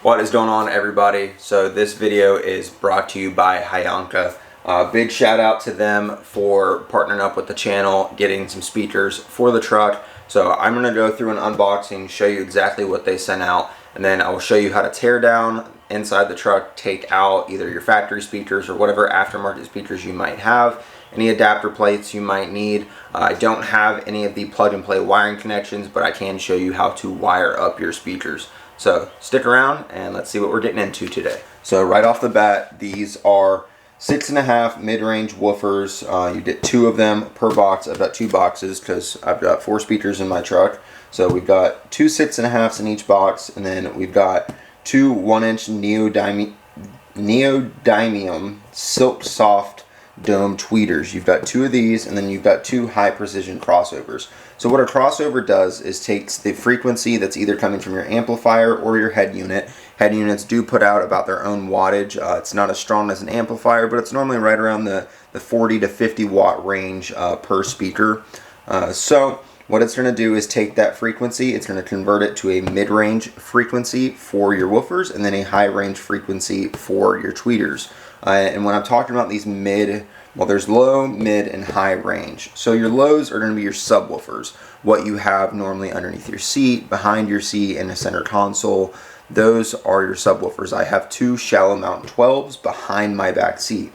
What is going on, everybody? So this video is brought to you by Hyanka. Big shout out to them for partnering up with the channel, getting some speakers for the truck. So I'm going to go through an unboxing, show you exactly what they sent out, and then I will show you how to tear down inside the truck, take out either your factory speakers or whatever aftermarket speakers you might have, any adapter plates you might need. I don't have any of the plug and play wiring connections, but I can show you how to wire up your speakers. So stick around and let's see what we're getting into today. So right off the bat, these are 6.5 mid-range woofers. You get 2 of them per box. I've got 2 boxes because I've got 4 speakers in my truck. So we've got 2 6.5s in each box, and then we've got 2 1-inch neodymium silk soft dome tweeters. You've got 2 of these, and then you've got 2 high precision crossovers. So what a crossover does is takes the frequency that's either coming from your amplifier or your head unit. Head units do put out about their own wattage. It's not as strong as an amplifier, but it's normally right around the 40 to 50 watt range per speaker. So what it's going to do is take that frequency, it's going to convert it to a mid-range frequency for your woofers, and then a high-range frequency for your tweeters. And when I'm talking about these well, there's low, mid, and high range. So your lows are going to be your subwoofers, what you have normally underneath your seat, behind your seat, in the center console. Those are your subwoofers. I have 2 shallow mount 12s behind my back seat.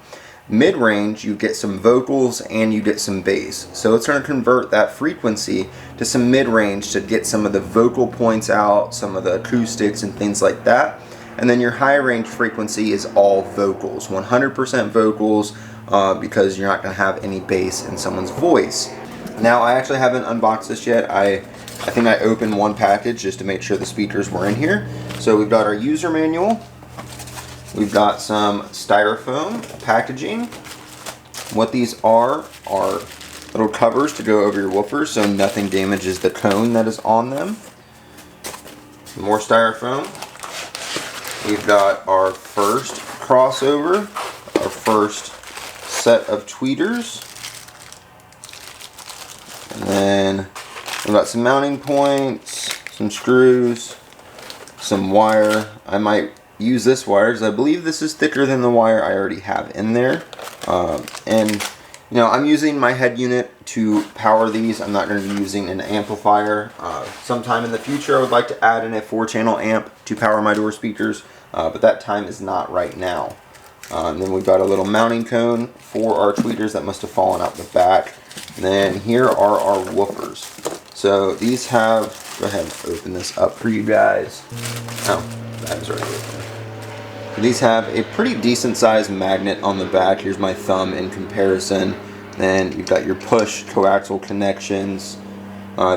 Mid-range, you get some vocals and you get some bass. So it's going to convert that frequency to some mid-range to get some of the vocal points out, some of the acoustics and things like that. And then your high-range frequency is all vocals, 100% vocals, because you're not going to have any bass in someone's voice. Now, I actually haven't unboxed this yet. I think I opened one package just to make sure the speakers were in here. So we've got our user manual. We've got some styrofoam packaging. What these are little covers to go over your woofers so nothing damages the cone that is on them. More styrofoam. We've got our first crossover, our first set of tweeters, and then we've got some mounting points, some screws, some wire. I might use this wire because I believe this is thicker than the wire I already have in there. And you know, I'm using my head unit to power these. I'm not going to be using an amplifier. Sometime in the future I would like to add in a 4-channel amp to power my door speakers, but that time is not right now. And then we've got a little mounting cone for our tweeters that must have fallen out the back. And then here are our woofers. So these have, go ahead and open this up for you guys. Oh, that is already open. These have a pretty decent sized magnet on the back. Here's my thumb in comparison. Then you've got your push coaxial connections.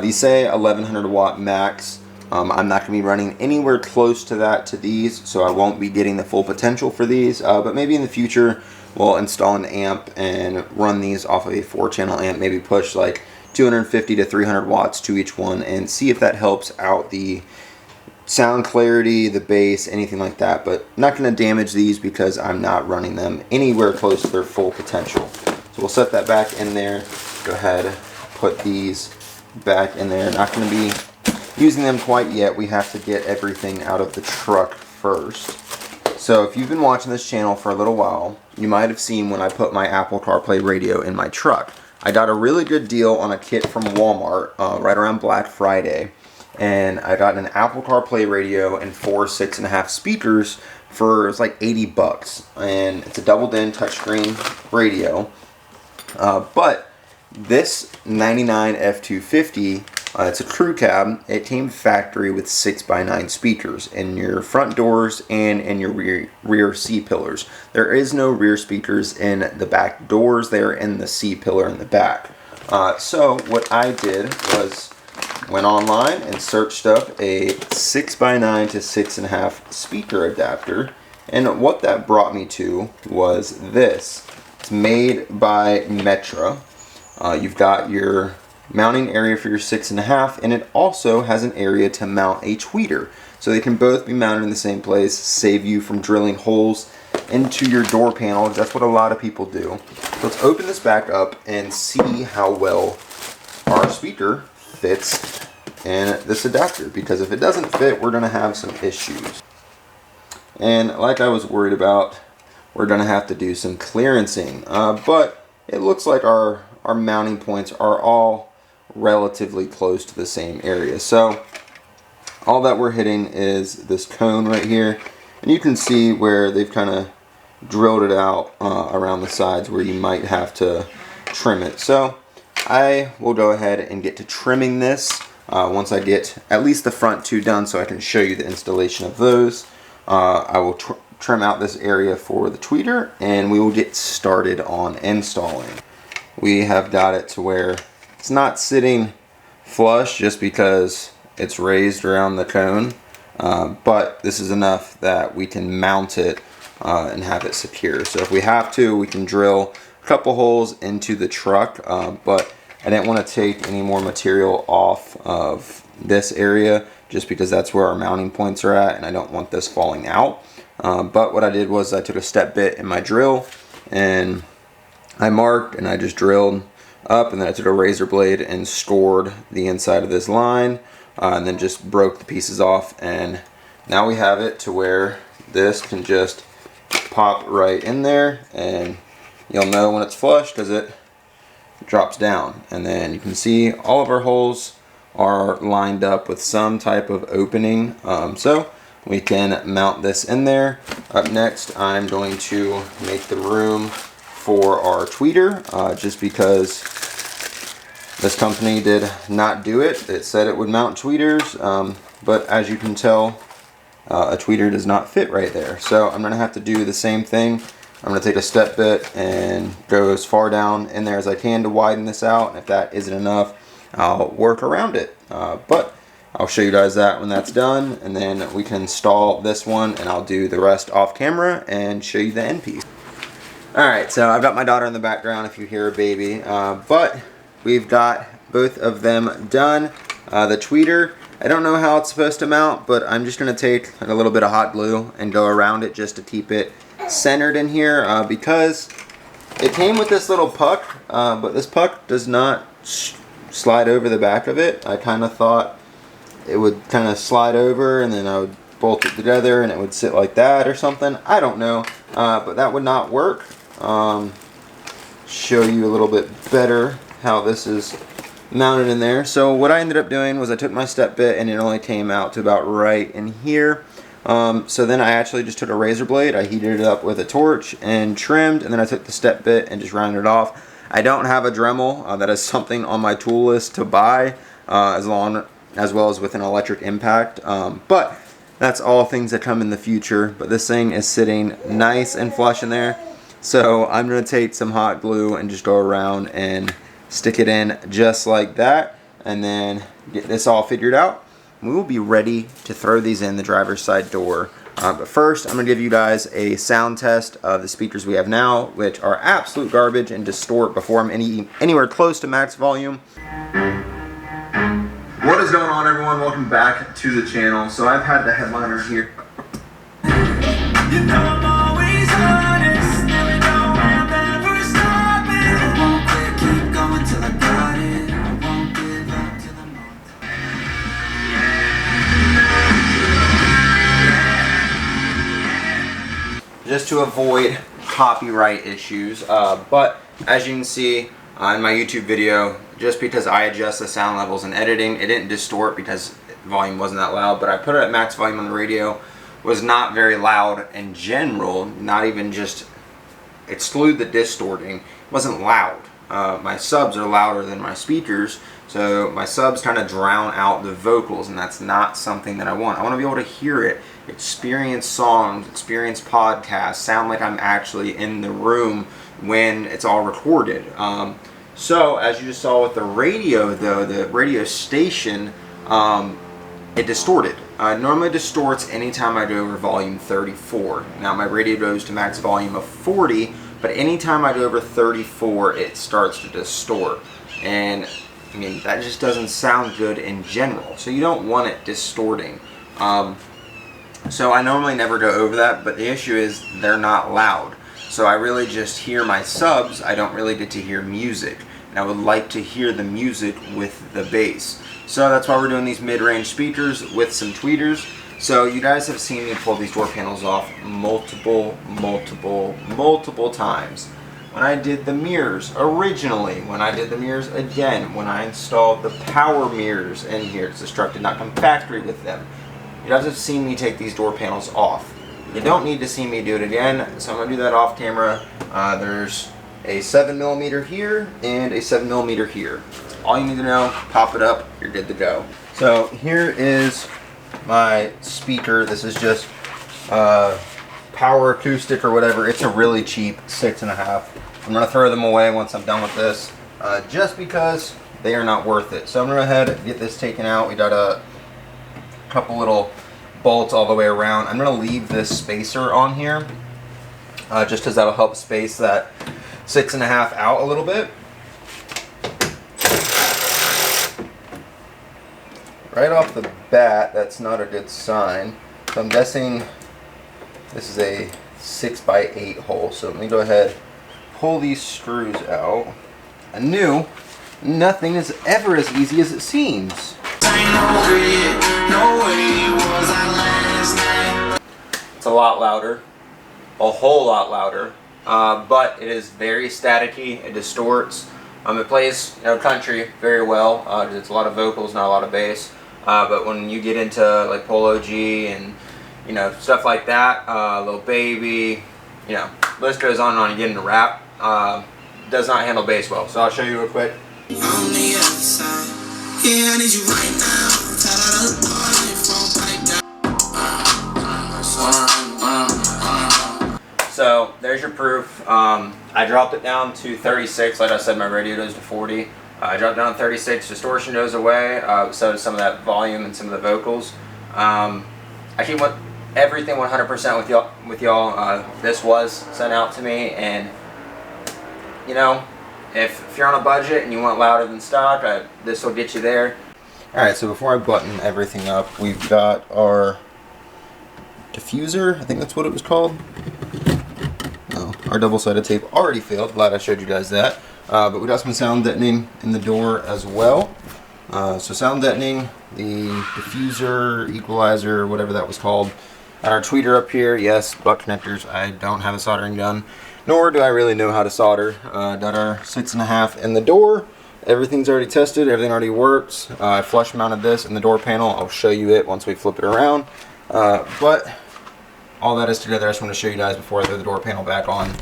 These say 1100 watt max. I'm not going to be running anywhere close to that to these, so I won't be getting the full potential for these, but maybe in the future we'll install an amp and run these off of a 4-channel amp, maybe push like 250 to 300 watts to each one and see if that helps out the sound clarity, the bass, anything like that. But not going to damage these because I'm not running them anywhere close to their full potential. So we'll set that back in there. Go ahead, put these back in there. Not going to be using them quite yet. We have to get everything out of the truck first. So if you've been watching this channel for a little while, you might have seen when I put my Apple CarPlay radio in my truck. I got a really good deal on a kit from Walmart right around Black Friday, and I got an Apple CarPlay radio and 4 6.5 speakers for, it's like 80 bucks, and it's a double-din touchscreen radio. But this 99 F250, it's a crew cab. It came factory with 6x9 speakers in your front doors and in your rear C-pillars. There is no rear speakers in the back doors. They're in the C-pillar in the back. So what I did was went online and searched up a 6x9 to 6.5 speaker adapter, and what that brought me to was this. It's made by Metra. You've got your mounting area for your 6.5, and it also has an area to mount a tweeter. So they can both be mounted in the same place, save you from drilling holes into your door panel. That's what a lot of people do. So let's open this back up and see how well our speaker fits in this adapter, because if it doesn't fit, we're going to have some issues. And like I was worried about, we're gonna have to do some clearancing. But it looks like our mounting points are all relatively close to the same area. So all that we're hitting is this cone right here. And you can see where they've kind of drilled it out around the sides where you might have to trim it. So I will go ahead and get to trimming this once I get at least the front two done, so I can show you the installation of those. I will trim out this area for the tweeter, and we will get started on installing. We have got it to where it's not sitting flush just because it's raised around the cone, but this is enough that we can mount it and have it secure. So if we have to, we can drill a couple holes into the truck, but I didn't want to take any more material off of this area just because that's where our mounting points are at, and I don't want this falling out. But what I did was I took a step bit in my drill and I marked and I just drilled up, and then I took a razor blade and scored the inside of this line, and then just broke the pieces off, and now we have it to where this can just pop right in there, and you'll know when it's flush because it drops down. And then you can see all of our holes are lined up with some type of opening, so we can mount this in there. Up next, I'm going to make the room for our tweeter, just because this company did not do it. It said it would mount tweeters, but as you can tell, a tweeter does not fit right there. So I'm going to have to do the same thing. I'm going to take a step bit and go as far down in there as I can to widen this out, and if that isn't enough, I'll work around it. But I'll show you guys that when that's done, and then we can install this one, and I'll do the rest off camera and show you the end piece. Alright, so I've got my daughter in the background if you hear a baby, but we've got both of them done. The tweeter, I don't know how it's supposed to mount, but I'm just going to take a little bit of hot glue and go around it just to keep it centered in here, because it came with this little puck, but this puck does not slide over the back of it. I kind of thought it would kind of slide over and then I would bolt it together and it would sit like that or something. I don't know, but that would not work. Show you a little bit better how this is mounted in there. So what I ended up doing was I took my step bit and it only came out to about right in here. So then I actually just took a razor blade, I heated it up with a torch and trimmed, and then I took the step bit and just rounded it off. I don't have a Dremel. That is something on my tool list to buy, as well as with an electric impact. But that's all things that come in the future. But this thing is sitting nice and flush in there. So I'm going to take some hot glue and just go around and stick it in just like that, and then get this all figured out. We will be ready to throw these in the driver's side door. But first, I'm going to give you guys a sound test of the speakers we have now, which are absolute garbage and distort before I'm anywhere close to max volume. What is going on, everyone? Welcome back to the channel. So I've had the headliner here. You know I'm always honest, never know I'm ever stopping. I won't quit, keep going till I got it. I won't give up till I'm on. Just to avoid copyright issues, but as you can see in my YouTube video, just because I adjust the sound levels in editing, it didn't distort because volume wasn't that loud, but I put it at max volume on the radio. Was not very loud in general, not even just exclude the distorting, it wasn't loud. My subs are louder than my speakers, so my subs kind of drown out the vocals, and that's not something that I want. I want to be able to hear it, experience songs, experience podcasts, sound like I'm actually in the room when it's all recorded. So as you just saw with the radio though, the radio station, it distorted. Normally distorts anytime I go over volume 34. Now my radio goes to max volume of 40, but anytime I go over 34, it starts to distort. And I mean, that just doesn't sound good in general. So you don't want it distorting. So I normally never go over that, but the issue is they're not loud. So I really just hear my subs, I don't really get to hear music. And I would like to hear the music with the bass. So that's why we're doing these mid-range speakers with some tweeters. So you guys have seen me pull these door panels off multiple times. When I did the mirrors originally, when I did the mirrors again, when I installed the power mirrors in here, it's Destruct did not come factory with them. You guys have seen me take these door panels off. You don't need to see me do it again, so I'm going to do that off camera. There's a 7mm here and a 7mm here. All you need to know, pop it up, you're good to go. So here is my speaker. This is just power acoustic or whatever. It's a really cheap 6.5. I'm going to throw them away once I'm done with this, just because they are not worth it. So I'm going to go ahead and get this taken out. We got a couple little bolts all the way around. I'm going to leave this spacer on here, just because that'll help space that 6.5 out a little bit. Right off the bat, that's not a good sign. So I'm guessing this is a 6x8 hole. So let me go ahead, pull these screws out. I knew nothing is ever as easy as it seems. It's a lot louder, a whole lot louder, but it is very staticky. It distorts. It plays, country very well. It's a lot of vocals, not a lot of bass. But when you get into like Polo G and stuff like that, Lil Baby, list goes on and on. You get into rap, does not handle bass well. So I'll show you real quick. On the other side, yeah, I need you right now. So there's your proof. I dropped it down to 36. Like I said, my radio goes to 40. I dropped down to 36. Distortion goes away. So does some of that volume and some of the vocals. I keep everything 100% with y'all. This was sent out to me, and if you're on a budget and you want louder than stock, this will get you there. All right. So before I button everything up, we've got our diffuser. I think that's what it was called. Our double-sided tape already failed. Glad I showed you guys that. But we got some sound deadening in the door as well. So sound deadening, the diffuser, equalizer, whatever that was called. Our tweeter up here, yes, butt connectors. I don't have a soldering gun, nor do I really know how to solder. Got our 6.5 in the door. Everything's already tested. Everything already works. I flush mounted this in the door panel. I'll show you it once we flip it around. But all that is together. I just want to show you guys before I throw the door panel back on.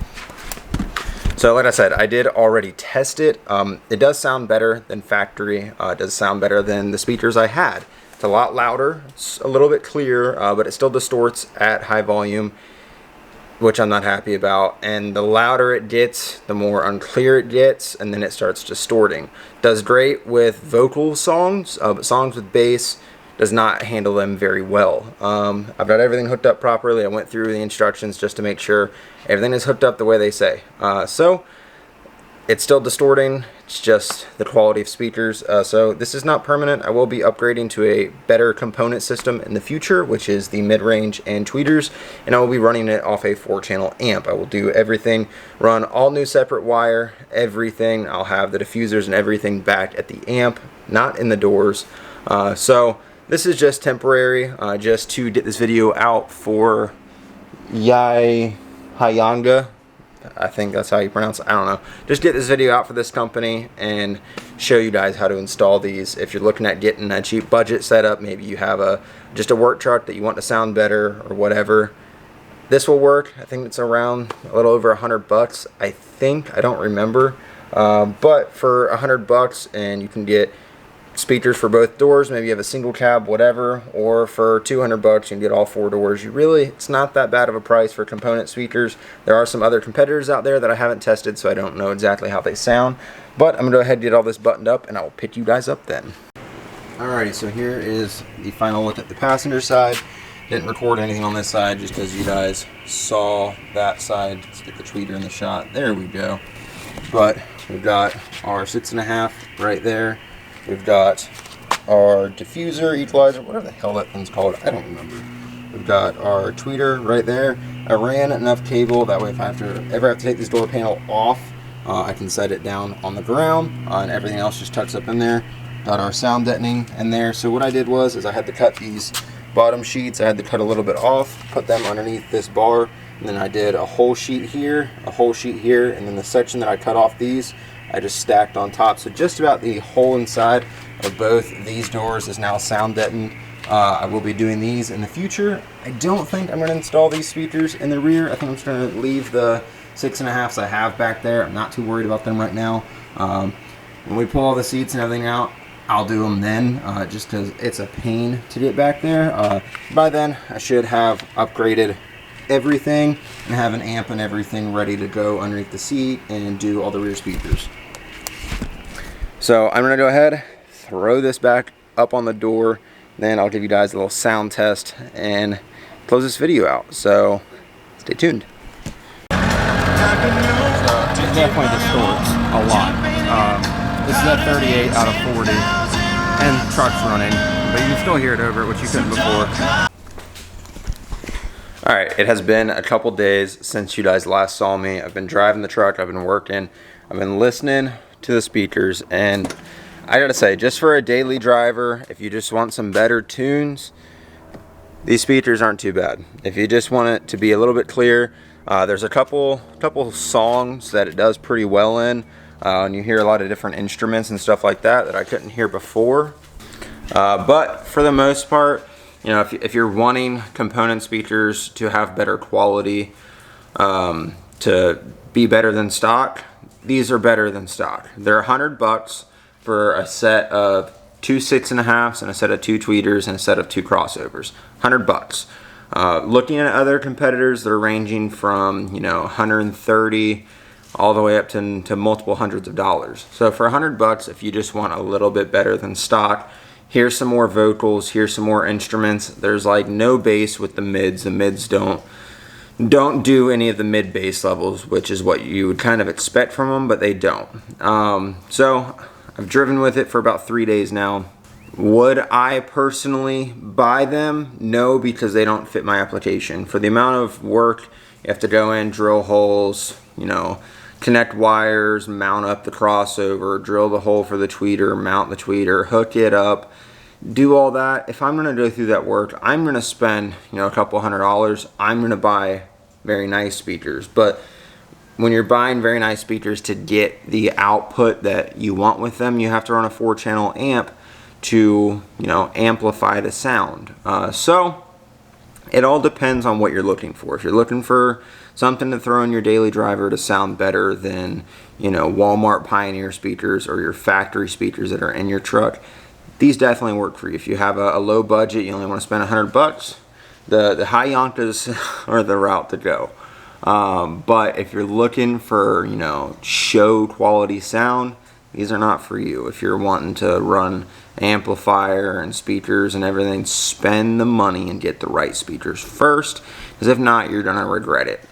So like I said, I did already test it. It does sound better than factory. It does sound better than the speakers I had. It's a lot louder. It's a little bit clearer, but it still distorts at high volume, which I'm not happy about. And the louder it gets, the more unclear it gets, and then it starts distorting. Does great with vocal songs, but songs with bass does not handle them very well. I've got everything hooked up properly. I went through the instructions just to make sure everything is hooked up the way they say. So it's still distorting. It's just the quality of speakers. So this is not permanent. I will be upgrading to a better component system in the future, which is the mid-range and tweeters, and I will be running it off a 4-channel amp. I will do everything, run all new separate wire, everything. I'll have the diffusers and everything back at the amp, not in the doors. So this is just temporary, just to get this video out for Hayanga. I think that's how you pronounce it. I don't know. Just get this video out for this company and show you guys how to install these. If you're looking at getting a cheap budget setup, maybe you have just a work truck that you want to sound better or whatever, this will work. I think it's around a little over $100. I think, I don't remember, but for $100 and you can get speakers for both doors, maybe you have a single cab, whatever, or for $200 you can get all 4 doors. It's not that bad of a price for component speakers. There are some other competitors out there that I haven't tested, so I don't know exactly how they sound, but I'm gonna go ahead and get all this buttoned up and I will pick you guys up then. Alrighty, so here is the final look at the passenger side. Didn't record anything on this side just because you guys saw that side. Let's get the tweeter in the shot. There we go. But we've got our 6.5 right there. We've got our diffuser, equalizer, whatever the hell that thing's called, I don't remember. We've got our tweeter right there. I ran enough cable, that way if I ever have to take this door panel off, I can set it down on the ground, and everything else just tucks up in there. Got our sound deadening in there. So what I did was I had to cut these bottom sheets, I had to cut a little bit off, put them underneath this bar, and then I did a whole sheet here, a whole sheet here, and then the section that I cut off these, I just stacked on top. So just about the whole inside of both these doors is now sound deadened. I will be doing these in the future. I don't think I'm going to install these speakers in the rear. I think I'm just going to leave the 6.5s I have back there. I'm not too worried about them right now. When we pull all the seats and everything out, I'll do them then, just because it's a pain to get back there. By then, I should have upgraded everything and have an amp and everything ready to go underneath the seat and do all the rear speakers. So I'm going to go ahead, throw this back up on the door, then I'll give you guys a little sound test and close this video out. So stay tuned. So it definitely distorts a lot. This is at 38 out of 40 and the truck's running, but you can still hear it over it, which you couldn't before. Alright, it has been a couple days since you guys last saw me. I've been driving the truck, I've been working, I've been listening to the speakers, and I gotta say, just for a daily driver, if you just want some better tunes, these speakers aren't too bad. If you just want it to be a little bit clear, there's a couple songs that it does pretty well in, and you hear a lot of different instruments and stuff like that I couldn't hear before. But for the most part, you know, if you're wanting component speakers to have better quality, to be better than stock, these are better than stock. They're $100 for a set of 2 6.5s and a set of 2 tweeters and a set of 2 crossovers. $100. Looking at other competitors, they're ranging from, you know, 130 all the way up to multiple hundreds of dollars. So for $100, if you just want a little bit better than stock, here's some more vocals, here's some more instruments. There's like no bass with the mids. The mids don't do any of the mid bass levels, which is what you would kind of expect from them, but they don't. So I've driven with it for about 3 days now. Would I personally buy them? No, because they don't fit my application. For the amount of work you have to go in, drill holes, you know, connect wires, mount up the crossover, drill the hole for the tweeter, mount the tweeter, hook it up, do all that. If I'm going to go through that work, I'm going to spend, you know, a couple $100. I'm going to buy very nice speakers. But when you're buying very nice speakers to get the output that you want with them, you have to run a 4-channel amp to, you know, amplify the sound. So it all depends on what you're looking for. If you're looking for something to throw in your daily driver to sound better than, you know, Walmart Pioneer speakers or your factory speakers that are in your truck, these definitely work for you. If you have a low budget, you only want to spend $100, the high Yonkas are the route to go. But if you're looking for, you know, show quality sound, these are not for you. If you're wanting to run amplifier and speakers and everything, spend the money and get the right speakers first, because if not, you're gonna regret it.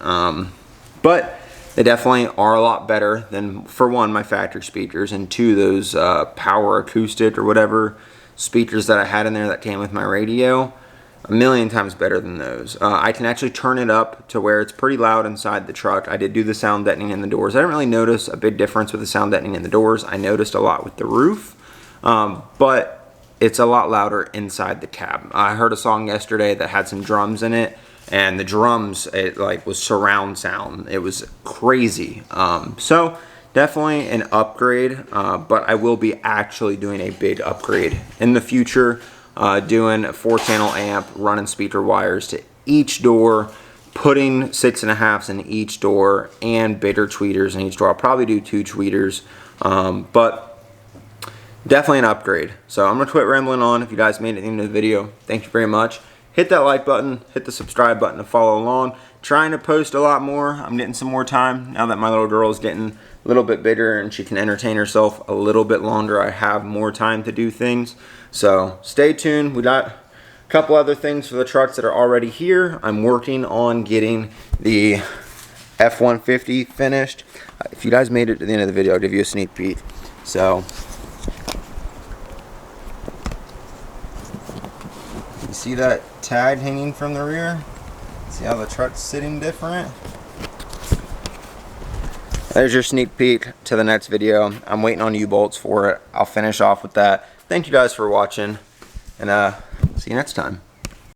But they definitely are a lot better than, for one, my factory speakers, and two, those power acoustic or whatever speakers that I had in there that came with my radio. A million times better than those. I can actually turn it up to where it's pretty loud inside the truck. I did do the sound deadening in the doors. I didn't really notice a big difference with the sound deadening in the doors. I noticed a lot with the roof, but it's a lot louder inside the cab. I heard a song yesterday that had some drums in it, and the drums, it like was surround sound. It was crazy. So definitely an upgrade, but I will be actually doing a big upgrade in the future. Doing a 4-channel amp, running speaker wires to each door, putting 6.5s in each door, and bigger tweeters in each door. I'll probably do 2 tweeters, but definitely an upgrade. So I'm going to quit rambling on. If you guys made it to the end of the video, thank you very much. Hit that like button, hit the subscribe button to follow along. Trying to post a lot more. I'm getting some more time now that my little girl is getting a little bit bigger and she can entertain herself a little bit longer. I have more time to do things. So stay tuned. We got a couple other things for the trucks that are already here. I'm working on getting the F-150 finished. If you guys made it to the end of the video, I'll give you a sneak peek. So you see that tag hanging from the rear? See how the truck's sitting different? There's your sneak peek to the next video. I'm waiting on U-bolts for it. I'll finish off with that. Thank you guys for watching, and see you next time.